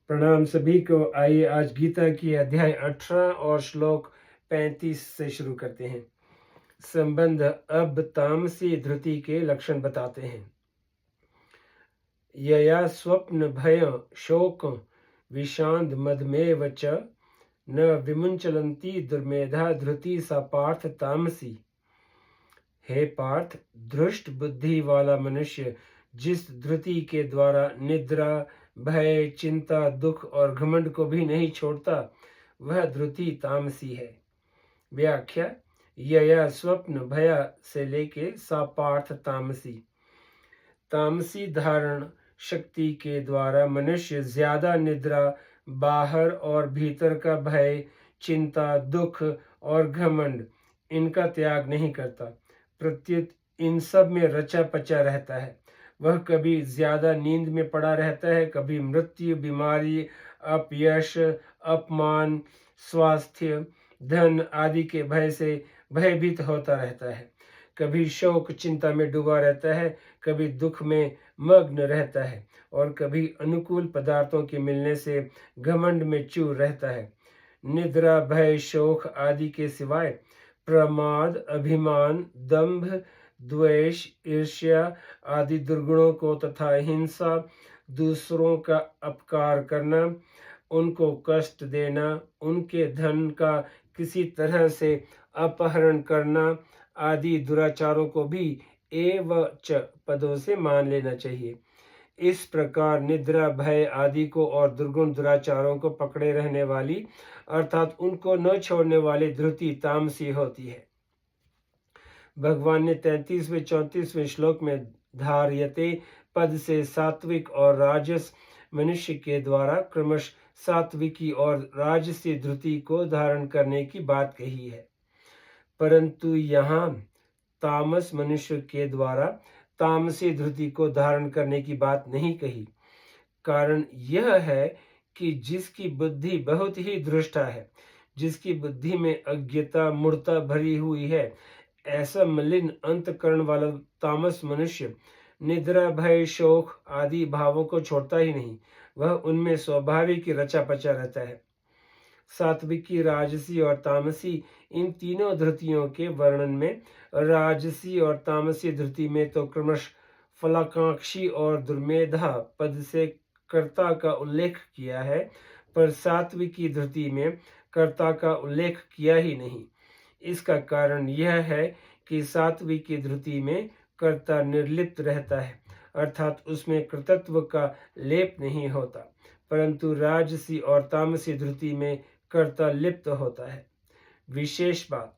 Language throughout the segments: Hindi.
प्रणाम सभी को। आइए आज गीता की अध्याय 18 और श्लोक 35 से शुरू करते हैं। संबंध अब तामसी धृति के लक्षण बताते हैं। यया स्वप्न भय शोक विषाद मदमेव च न विमुंचलंती दुर्मेधा धृति सा पार्थ तामसी। हे पार्थ, धृष्ट बुद्धि वाला मनुष्य जिस धृति के द्वारा निद्रा, भय, चिंता, दुख और घमंड को भी नहीं छोड़ता, वह धृति तामसी है। व्याख्या: यया स्वप्न भय से लेके सा पार्थ तामसी। तामसी धारण शक्ति के द्वारा मनुष्य ज्यादा निद्रा, बाहर और भीतर का भय, चिंता, दुख और घमंड इनका त्याग नहीं करता, प्रत्युत इन सब में रचा पचा रहता है। वह कभी ज्यादा नींद में पड़ा रहता है, कभी मृत्यु, बीमारी, अपयश, अपमान, स्वास्थ्य, धन आदि के भय से भयभीत होता रहता है। कभी शोक चिंता में डूबा रहता है, कभी दुख में मग्न रहता है और कभी अनुकूल पदार्थों के मिलने से घमंड में चूर रहता है। निद्रा, भय, शोक आदि के सिवाय प्रमाद, अभिमान, दंभ, द्वेष, ईर्ष्या आदि दुर्गुणों को तथा हिंसा, दूसरों का अपकार करना, उनको कष्ट देना, उनके धन का किसी तरह से अपहरण करना आदि दुराचारों को भी एव च पदों से मान लेना चाहिए। इस प्रकार निद्रा, भय आदि को और दुर्गुण दुराचारों को पकड़े रहने वाली अर्थात उनको न छोड़ने वाली धृति तामसी होती है। भगवान ने 33वें 34वें श्लोक में धार्यते पद से सात्विक और राजस मनुष्य के द्वारा क्रमश सात्विकी और राजसी धृति को धारण करने की बात कही है, परंतु यहाँ तामस मनुष्य के द्वारा तामसी धृति को धारण करने की बात नहीं कही। कारण यह है कि जिसकी बुद्धि बहुत ही दृष्टा है, जिसकी बुद्धि में अज्ञता, मूढ़ता भरी हुई है, ऐसा मलिन अंतकरण वाला तामस मनुष्य निद्रा, भय, शोक आदि भावों को छोड़ता ही नहीं, वह उनमें स्वाभाविक ही रचा पचा रहता है। सात्विकी, राजसी और तामसी इन तीनों धृतियों के वर्णन में राजसी और तामसी धृति में तो क्रमश फलाकांक्षी और दुर्मेधा पद से कर्ता का उल्लेख किया है, पर सात्विकी धृति में कर्ता का उल्लेख किया ही नहीं। इसका कारण यह है कि सात्विकी धृति में कर्ता निर्लिप्त रहता है, अर्थात उसमें कृतत्व का लेप नहीं होता, परंतु राजसी और तामसी धृति में कर्ता लिप्त होता है। विशेष बात,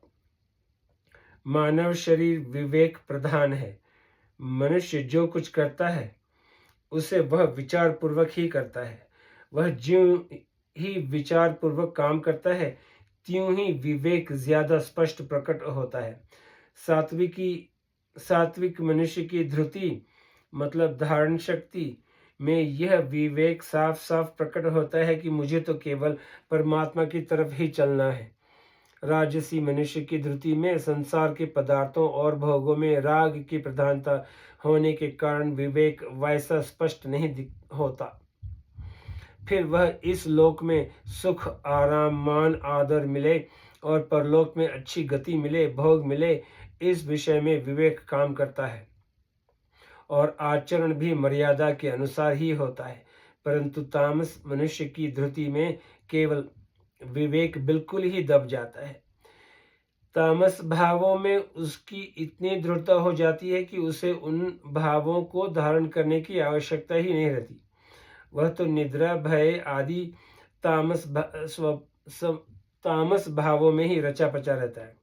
मानव शरीर विवेक प्रधान है। मनुष्य जो कुछ करता है उसे वह विचार पूर्वक ही करता है। वह ज्यों ही विचार पूर्वक काम करता है, त्यों ही विवेक ज्यादा स्पष्ट प्रकट होता है। सात्विक मनुष्य की धृति मतलब धारण शक्ति में यह विवेक साफ साफ प्रकट होता है कि मुझे तो केवल परमात्मा की तरफ ही चलना है। राजसी मनुष्य की धृति में संसार के पदार्थों और भोगों में राग की प्रधानता होने के कारण विवेक वैसा स्पष्ट नहीं होता। फिर वह इस लोक में सुख, आराम, मान, आदर मिले और परलोक में अच्छी गति मिले, भोग मिले, इस विषय में विवेक काम करता है और आचरण भी मर्यादा के अनुसार ही होता है। परंतु तामस मनुष्य की धृति में केवल विवेक बिल्कुल ही दब जाता है। तामस भावों में उसकी इतनी दृढ़ता हो जाती है कि उसे उन भावों को धारण करने की आवश्यकता ही नहीं रहती। वह तो निद्रा, भय आदि तामस भावों में ही रचा पचा रहता है।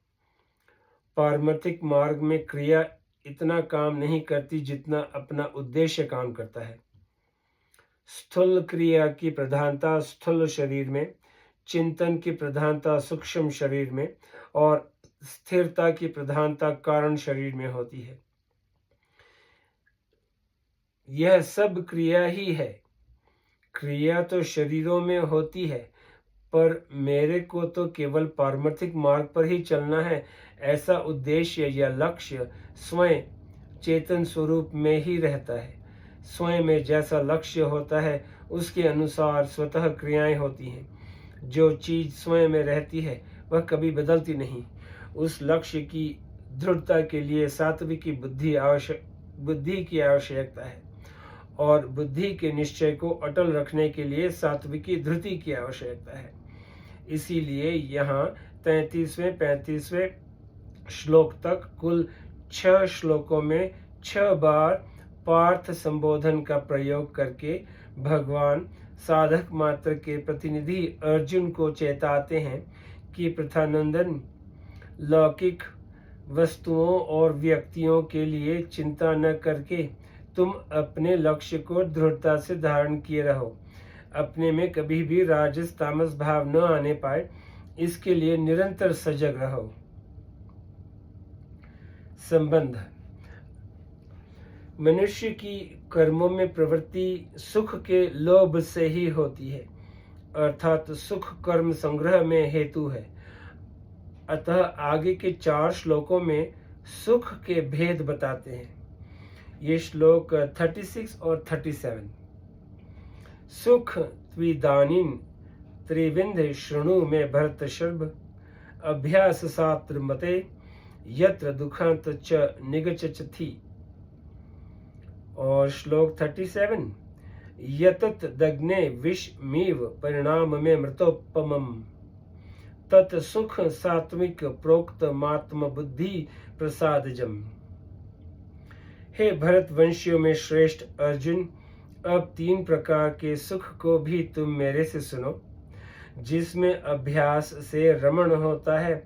पारमार्थिक मार्ग में क्रिया इतना काम नहीं करती जितना अपना उद्देश्य काम करता है। स्थूल क्रिया की प्रधानता स्थूल शरीर में, चिंतन की प्रधानता सूक्ष्म शरीर में और स्थिरता की प्रधानता कारण शरीर में होती है। यह सब क्रिया ही है। क्रिया तो शरीरों में होती है, पर मेरे को तो केवल पारमार्थिक मार्ग पर ही चलना है, ऐसा उद्देश्य या लक्ष्य स्वयं चेतन स्वरूप में ही रहता है। स्वयं में जैसा लक्ष्य होता है उसके अनुसार स्वतः क्रियाएं होती हैं। जो चीज स्वयं में रहती है वह कभी बदलती नहीं। उस लक्ष्य की दृढ़ता के लिए सात्विकी बुद्धि की आवश्यकता है और बुद्धि के निश्चय को अटल रखने के लिए सात्विकी धृति की आवश्यकता है। इसीलिए यहाँ 33वें 35वें श्लोक तक कुल 6 श्लोकों में 6 बार पार्थ संबोधन का प्रयोग करके भगवान साधक मात्र के प्रतिनिधि अर्जुन को चेताते हैं कि प्रथानंदन, लौकिक वस्तुओं और व्यक्तियों के लिए चिंता न करके तुम अपने लक्ष्य को दृढ़ता से धारण किए रहो। अपने में कभी भी राजस तामस भाव न आने पाए, इसके लिए निरंतर सजग रहो। संबंध। मनुष्य की कर्मों में प्रवृत्ति सुख के लोभ से ही होती है, अर्थात सुख कर्म संग्रह में हेतु है। अतः आगे के 4 श्लोकों में सुख के भेद बताते हैं। ये श्लोक 36 और 37। सुख त्विदानीं त्रिविंध शृणु में भरत शर्भ अभ्यास शास्त्र मते यत्र दुखांत च निगच्छति। और श्लोक 37, यतत दग्ने विषमीव परिणाम में मृतोपमम् तत् सुख सात्विक प्रोक्त मात्म बुद्धि प्रसादजम। हे भरत वंशियों में श्रेष्ठ अर्जुन, अब 3 प्रकार के सुख को भी तुम मेरे से सुनो, जिसमें अभ्यास से रमण होता है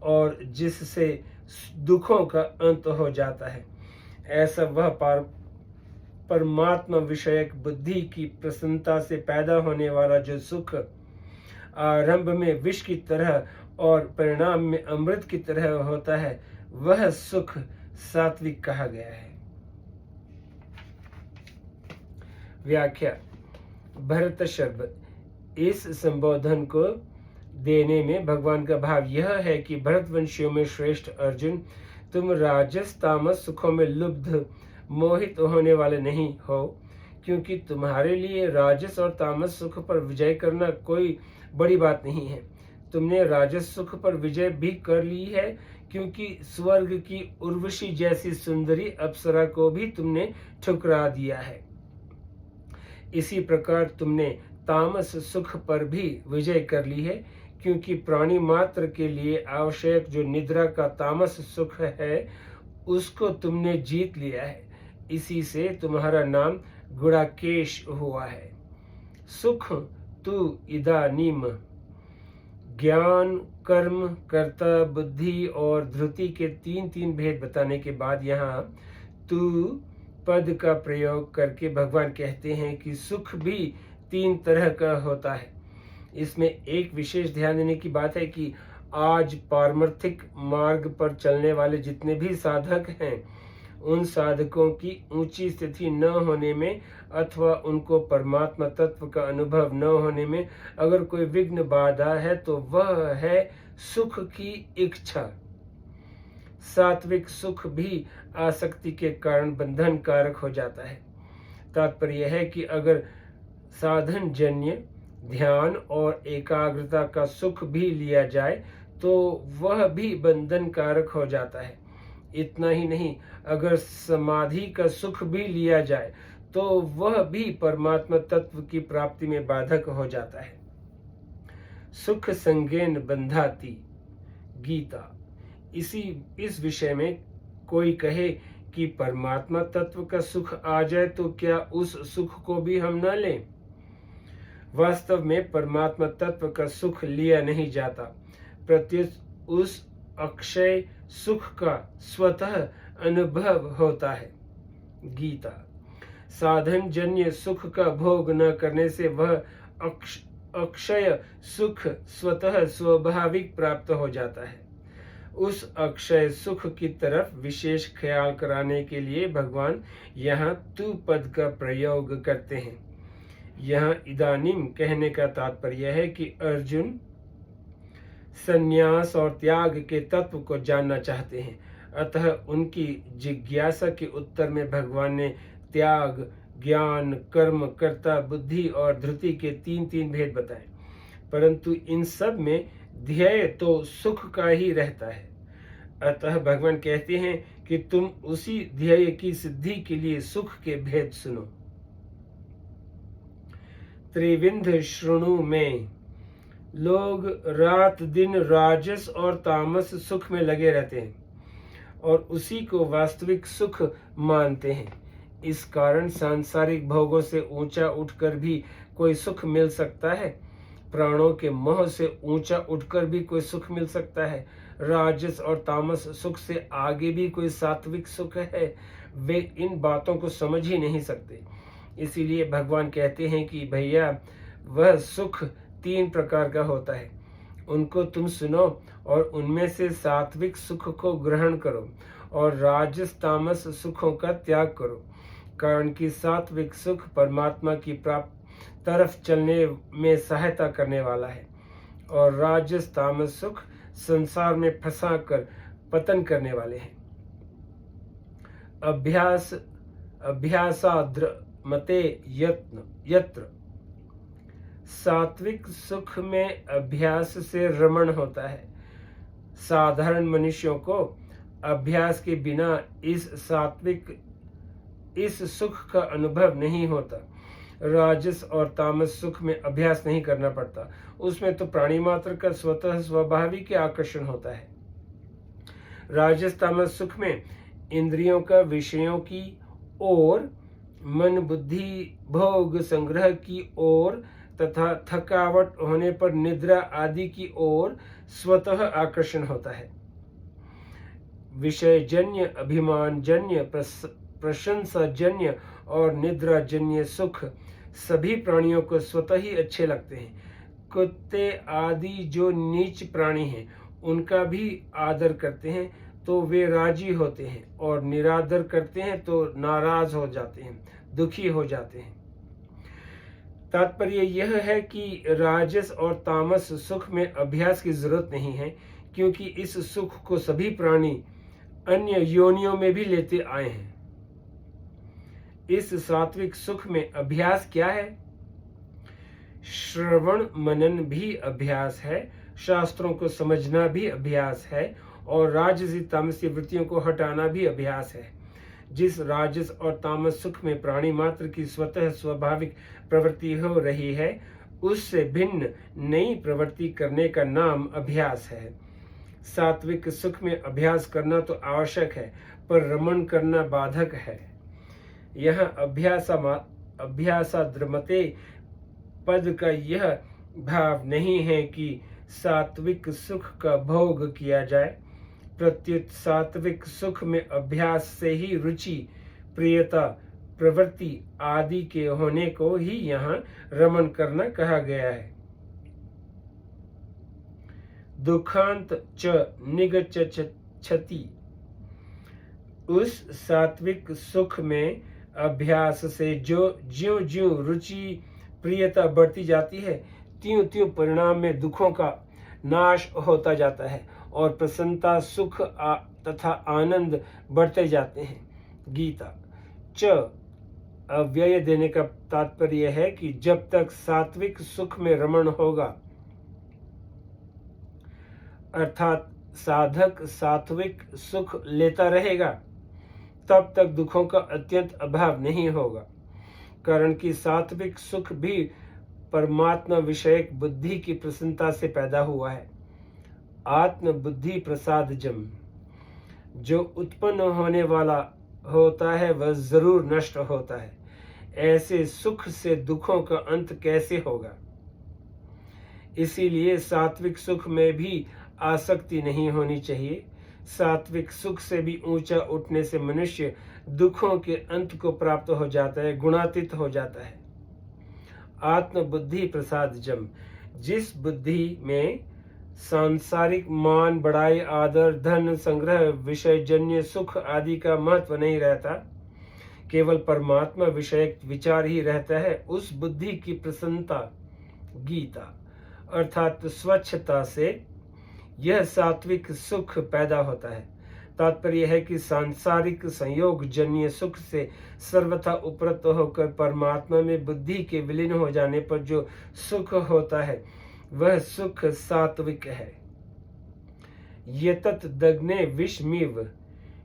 और जिससे दुखों का अंत हो जाता है। ऐसा वह परमात्मा विषयक बुद्धि की प्रसन्नता से पैदा होने वाला जो सुख आरंभ में विष की तरह और परिणाम में अमृत की तरह होता है, वह सुख सात्विक कहा गया है। व्याख्या। भरत शर्भ, इस संबोधन को देने में भगवान का भाव यह है कि भरतवंशियों में श्रेष्ठ अर्जुन, तुम राजस तामस सुखों में लुब्ध मोहित होने वाले नहीं हो, क्योंकि तुम्हारे लिए राजस और तामस सुख पर विजय करना कोई बड़ी बात नहीं है। तुमने राजस सुख पर विजय भी कर ली है, क्योंकि स्वर्ग की उर्वशी जैसी सुंदरी अप्सरा को भी तुमने ठुकरा दिया है। इसी प्रकार तुमने तामस सुख पर भी विजय कर ली है, क्योंकि प्राणी मात्र के लिए आवश्यक जो निद्रा का तामस सुख है, उसको तुमने जीत लिया है। इसी से तुम्हारा नाम गुणाकेश हुआ है। सुख तु इदानीम। ज्ञान, कर्म, कर्ता, बुद्धि और धृति के 3 भेद बताने के बाद यहाँ तु पद का प्रयोग करके भगवान कहते हैं कि सुख भी 3 तरह का होता है। इसमें एक विशेष ध्यान देने की बात है कि आज पारमार्थिक मार्ग पर चलने वाले जितने भी साधक हैं, उन साधकों की ऊंची स्थिति न होने में अथवा उनको परमात्मा तत्व का अनुभव न होने में अगर कोई विघ्न बाधा है तो वह है सुख की इच्छा। सात्विक सुख भी आसक्ति के कारण बंधन कारक हो जाता है। तात्पर्य है कि अगर साधन जन्य ध्यान और एकाग्रता का सुख भी लिया जाए तो वह भी बंधन कारक हो जाता है। इतना ही नहीं, अगर समाधि का सुख भी लिया जाए तो वह भी परमात्मा तत्व की प्राप्ति में बाधक हो जाता है। सुख संगेन बंधाती। गीता। इस विषय में कोई कहे कि परमात्मा तत्व का सुख आ जाए तो क्या उस सुख को भी हम न लें? वास्तव में परमात्मा तत्व का सुख लिया नहीं जाता, प्रत्युत उस अक्षय सुख का स्वतः अनुभव होता है। गीता। साधन जन्य सुख का भोग न करने से वह अक्षय सुख स्वतः स्वाभाविक प्राप्त हो जाता है। उस अक्षय सुख की तरफ विशेष ख्याल कराने के लिए भगवान यहाँ तु पद का प्रयोग करते हैं। यहाँ इदानीम कहने का तात्पर्य है कि अर्जुन संन्यास और त्याग के तत्व को जानना चाहते हैं। अतः उनकी जिज्ञासा के उत्तर में भगवान ने त्याग, ज्ञान, कर्म, कर्ता, बुद्धि और धृति के 3-3 भेद बताए, परंतु इन सब में ध्येय तो सुख का ही रहता है। अतः भगवान कहते हैं कि तुम उसी ध्येय की सिद्धि के लिए सुख के भेद सुनो। त्रिविंध श्रृणु में लोग रात दिन राजस और तामस सुख में लगे रहते हैं और उसी को वास्तविक सुख मानते हैं। इस कारण सांसारिक भोगों से ऊंचा उठकर भी कोई सुख मिल सकता है, प्राणों के मोह से ऊंचा उठकर भी कोई सुख मिल सकता है, राजस और तामस सुख से आगे भी कोई सात्विक सुख है। वे इन बातों को समझ ही नहीं सकते। इसीलिए भगवान कहते हैं कि भैया वह सुख 3 प्रकार का होता है, उनको तुम सुनो और उनमें से सात्विक सुख को ग्रहण करो और राजस तामस सुखों का त्याग करो, कारण कि सात्विक सुख परमात्मा की प्राप्ति तरफ चलने में सहायता करने वाला है और राजस तामस सुख संसार में फंसा कर पतन करने वाले हैं। अभ्यासाद्रमते यत्र सात्विक सुख में अभ्यास से रमण होता है। साधारण मनुष्यों को अभ्यास के बिना इस सुख का अनुभव नहीं होता। राजस और तामस सुख में अभ्यास नहीं करना पड़ता, उसमें तो प्राणी मात्र का स्वतः स्वाभाविक आकर्षण होता है। राजस तामस सुख में इंद्रियों का विषयों की ओर, मन बुद्धि भोग संग्रह की ओर तथा थकावट होने पर निद्रा आदि की ओर स्वतः आकर्षण होता है। विषयजन्य, अभिमानजन्य, प्रशंसाजन्य और निद्राजन्य सुख सभी प्राणियों को स्वतः ही अच्छे लगते हैं। कुत्ते आदि जो नीच प्राणी हैं उनका भी आदर करते हैं तो वे राजी होते हैं और निरादर करते हैं तो नाराज हो जाते हैं, दुखी हो जाते हैं। तात्पर्य यह है कि राजस और तामस सुख में अभ्यास की जरूरत नहीं है, क्योंकि इस सुख को सभी प्राणी अन्य योनियों में भी लेते आए हैं। इस सात्विक सुख में अभ्यास क्या है? श्रवण मनन भी अभ्यास है, शास्त्रों को समझना भी अभ्यास है और राजसी तामसी वृत्तियों को हटाना भी अभ्यास है। जिस राजस और तामस सुख में प्राणी मात्र की स्वतः स्वाभाविक प्रवृत्ति हो रही है, उससे भिन्न नई प्रवृत्ति करने का नाम अभ्यास है। सात्विक सुख में अभ्यास करना तो आवश्यक है, पर रमण करना बाधक है। यह अभ्यासाद्रमते पद का यह भाव नहीं है कि सात्विक सुख का भोग किया जाए, प्रत्युत सात्विक सुख में अभ्यास से ही रुचि, प्रियता, प्रवृत्ति आदि के होने को ही यहाँ रमण करना कहा गया है। दुखांत च निगच्छति, उस सात्विक सुख में अभ्यास से जो ज्यों-ज्यों रुचि प्रियता बढ़ती जाती है, त्यों-त्यों परिणाम में दुखों का नाश होता जाता है और प्रसन्नता, सुख तथा आनंद बढ़ते जाते हैं। गीता। च अव्यय देने का तात्पर्य है कि जब तक सात्विक सुख में रमण होगा, अर्थात साधक सात्विक सुख लेता रहेगा, तब तक दुखों का अत्यंत अभाव नहीं होगा, कारण कि सात्विक सुख भी परमात्मा विषयक बुद्धि की प्रसन्नता से पैदा हुआ है। आत्म बुद्धि प्रसादजम, जो उत्पन्न होने वाला होता है वह जरूर नष्ट होता है। ऐसे सुख से दुखों का अंत कैसे होगा? इसीलिए सात्विक सुख में भी आसक्ति नहीं होनी चाहिए। सात्विक सुख से भी ऊंचा उठने से मनुष्य दुखों के अंत को प्राप्त हो जाता है, गुणातीत हो जाता है। आत्म बुद्धि प्रसादजम, जिस बुद्धि में सांसारिक मान, बड़ाई, आदर, धन संग्रह, विषयजन्य सुख आदि का महत्व नहीं रहता, केवल परमात्मा विषयक विचार ही रहता है, उस बुद्धि की प्रसन्नता, गीता अर्थात स्वच्छता से यह सात्विक सुख पैदा होता है। तात्पर्य है कि सांसारिक संयोग जन्य सुख से सर्वथा उपरत होकर परमात्मा में बुद्धि के विलीन हो जाने पर जो सुख होता है वह सुख सात्विक है। यतत दग्ने विषमिव,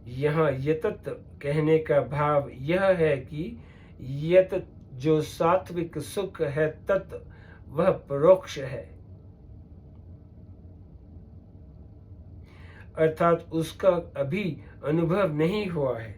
यहाँ यतत कहने का भाव यह है कि यत जो सात्विक सुख है तत् वह परोक्ष है, अर्थात उसका अभी अनुभव नहीं हुआ है।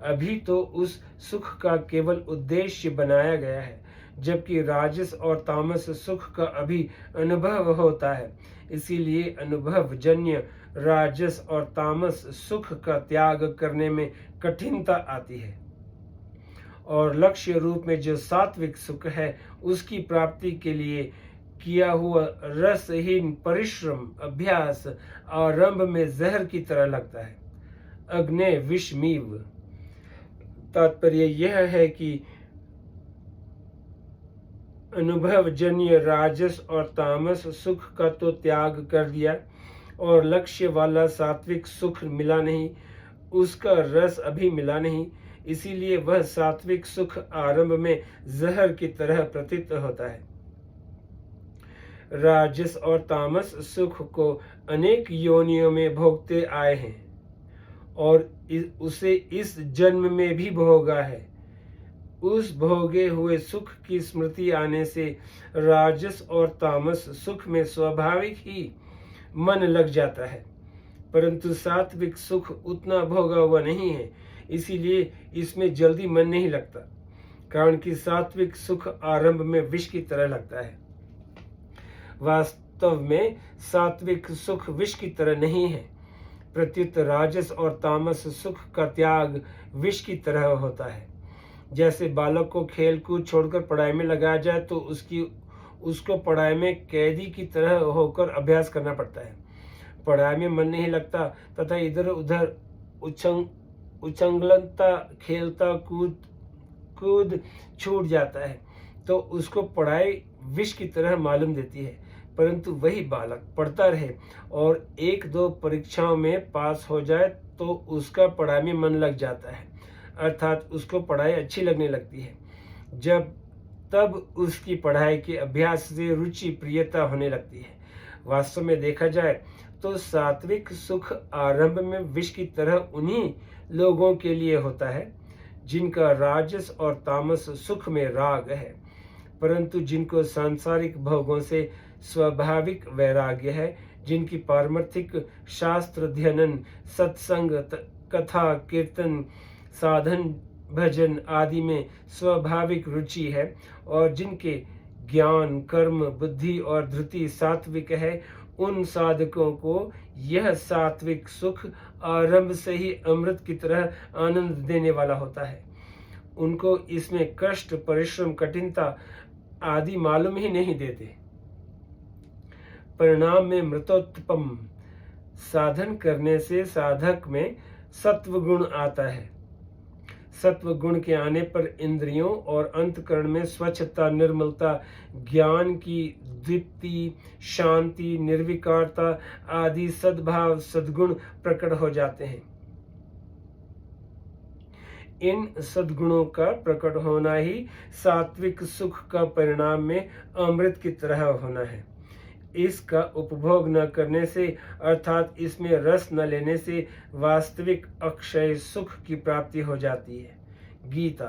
अभी तो उस सुख का केवल उद्देश्य बनाया गया है, जबकि राजस और तामस सुख का अभी अनुभव होता है। इसीलिए अनुभव जन्य राजस और तामस सुख का त्याग करने में कठिनता आती है, और लक्ष्य रूप में जो सात्विक सुख है उसकी प्राप्ति के लिए किया हुआ रसहीन परिश्रम अभ्यास आरंभ में जहर की तरह लगता है। अग्ने विषमीव, तात्पर्य यह है कि अनुभव जन्य राजस और तामस सुख का तो त्याग कर दिया और लक्ष्य वाला सात्विक सुख मिला नहीं, उसका रस अभी मिला नहीं, इसीलिए वह सात्विक सुख आरंभ में जहर की तरह प्रतीत होता है। राजस और तामस सुख को अनेक योनियों में भोगते आए हैं और उसे इस जन्म में भी भोगा है। उस भोगे हुए सुख की स्मृति आने से राजस और तामस सुख में स्वाभाविक ही मन लग जाता है, परंतु सात्विक सुख उतना भोगा हुआ नहीं है, इसीलिए इसमें जल्दी मन नहीं लगता, कारण कि सात्विक सुख आरंभ में विष की तरह लगता है। वास्तव में सात्विक सुख विष की तरह नहीं है, प्रत्युत राजस और तामस सुख का त्याग विष की तरह होता है। जैसे बालक को खेल कूद छोड़कर पढ़ाई में लगाया जाए तो उसको पढ़ाई में कैदी की तरह होकर अभ्यास करना पड़ता है। पढ़ाई में मन नहीं लगता तथा इधर उधर उछंगलता खेलता कूद छूट जाता है तो उसको पढ़ाई विष की तरह मालूम देती है, परंतु वही बालक पढ़ता रहे और एक दो परीक्षाओं में पास हो जाए तो उसका पढ़ाई में मन लग जाता है, अर्थात उसको पढ़ाई अच्छी लगने लगती है। तब उसकी पढ़ाई के अभ्यास से रुचि प्रियता होने लगती है। वास्तव में देखा जाए तो सात्विक सुख आरंभ में विष की तरह उन्हीं लोगों के लिए होता है जिनका राजस और तामस सुख में राग है, परंतु जिनको सांसारिक भोगों से स्वाभाविक वैराग्य है, जिनकी पारमार्थिक शास्त्र अध्ययन सत्संग कथा कीर्तन साधन भजन आदि में स्वाभाविक रुचि है और जिनके ज्ञान कर्म बुद्धि और धृति सात्विक है, उन साधकों को यह सात्विक सुख आरंभ से ही अमृत की तरह आनंद देने वाला होता है। उनको इसमें कष्ट परिश्रम कठिनता आदि मालूम ही नहीं देते। परिणाम में मृतोत्पम साधन करने से साधक में सत्व गुण आता है। सत्व गुण के आने पर इंद्रियों और अंतकरण में स्वच्छता निर्मलता ज्ञान की दीप्ति शांति निर्विकारता आदि सद्भाव सद्गुण प्रकट हो जाते हैं। इन सद्गुणों का प्रकट होना ही सात्विक सुख का परिणाम में अमृत की तरह होना है। इसका उपभोग न करने से अर्थात इसमें रस न लेने से वास्तविक अक्षय सुख की प्राप्ति हो जाती है। गीता।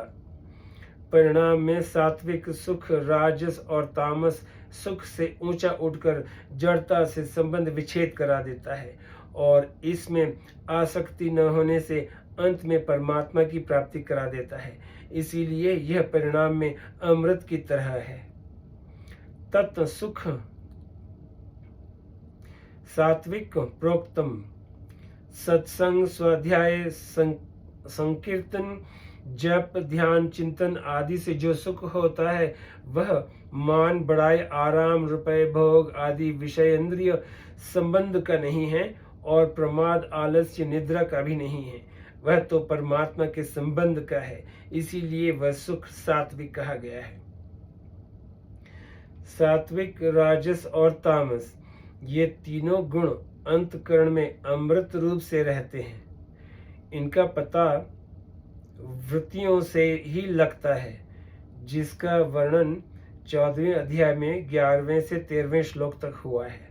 परिणाम में सात्विक सुख राजस और तामस सुख से ऊंचा उठकर जड़ता से संबंध विच्छेद करा देता है और इसमें आसक्ति न होने से अंत में परमात्मा की प्राप्ति करा देता है। इसीलिए यह परिणाम में अमृत की तरह है। तत् सुख सात्विक प्रोक्तम सत्संग स्वाध्याय संकीर्तन जप ध्यान चिंतन आदि से जो सुख होता है वह मान बढ़ाई आराम रुपए भोग आदि विषय इंद्रिय संबंध का नहीं है और प्रमाद आलस्य निद्रा का भी नहीं है, वह तो परमात्मा के संबंध का है। इसीलिए वह सुख सात्विक कहा गया है। सात्विक राजस और तामस ये तीनों गुण अंतकरण में अमृत रूप से रहते हैं। इनका पता वृत्तियों से ही लगता है, जिसका वर्णन 14वें अध्याय में 11वें से 13वें श्लोक तक हुआ है।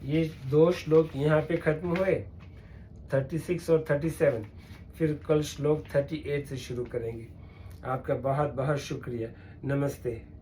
ये 2 श्लोक यहाँ पे खत्म हुए, 36 और 37। फिर कल श्लोक 38 से शुरू करेंगे। आपका बहुत बहुत शुक्रिया। नमस्ते।